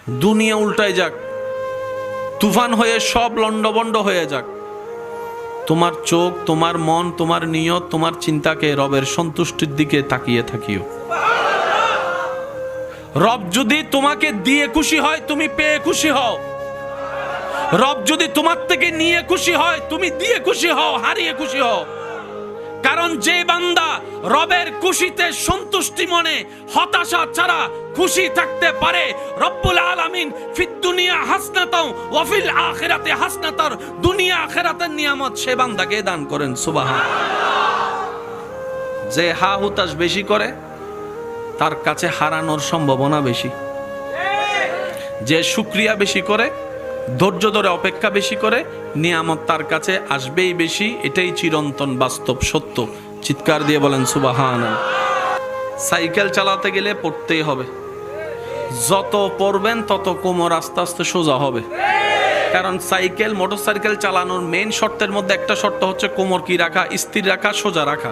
দুনিয়া উল্টায় যাক, তুফান হয়ে সব লন্ডভন্ড হয়ে যাক, তোমার চোখ, তোমার মন, তোমার নিয়ত, তোমার চিন্তাকে রবের সন্তুষ্টির দিকে তাকিয়ে থাকিও। রব যদি তোমাকে দিয়ে খুশি হয়, তুমি পেয়ে খুশি হও। রব যদি তোমার থেকে নিয়ে খুশি হয়, তুমি দিয়ে খুশি হও, হারিয়ে খুশি হও। কারণ যে বান্দা রবের খুশিতে সন্তুষ্টি মনে হতাশা ছাড়া খুশি থাকতে পারে, রব্বুল আলামিন ফিদ দুনিয়া হাসনাতাও ওয়া ফিল আখিরাতি হাসনাতার, দুনিয়া আখিরাতের নিয়ামত সে বান্দাকে দান করেন। সুবহানাল্লাহ। যে হা হুতাশ বেশি করে তার কাছে হারানোর সম্ভাবনা বেশি। যে শুকরিয়া বেশি করে, ধৈর্য ধরে অপেক্ষা বেশি করে, নিয়ামত তার কাছে আসবেই বেশি। এটাই চিরন্তন বাস্তব সত্য। চিৎকার দিয়ে বলেন সুবহানাল্লাহ। সাইকেল চালাতে গেলে পড়তেই হবে, যত পড়বেন তত কোমর আস্তে আস্তে সোজা হবে। কারণ সাইকেল, মোটরসাইকেল চালানোর মেইন শর্তের মধ্যে একটা শর্ত হচ্ছে কোমর কি রাখা, স্থির রাখা, সোজা রাখা।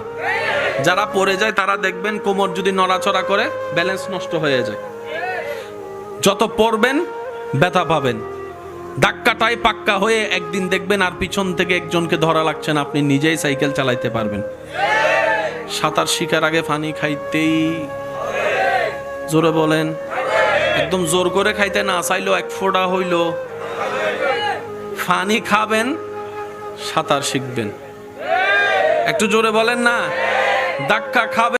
যারা পড়ে যায় তারা দেখবেন কোমর যদি নড়াচড়া করে ব্যালেন্স নষ্ট হয়ে যায়। যত পড়বেন ব্যথা পাবেন, ধাক্কাটাই পাক্কা হয়ে একদিন দেখবেন আর পিছন থেকে একজনকে ধরা লাগছে না, আপনি নিজেই সাইকেল চালাইতে পারবেন। সাঁতার শিখার আগে পানি খাইতেই, জোরে বলেন, একদম জোর করে খাইতে না চাইলেও এক ফোঁটা হইল পানি খাবেন, সাঁতার শিখবেন। একটু জোরে বলেন না, ধাক্কা খাবেন।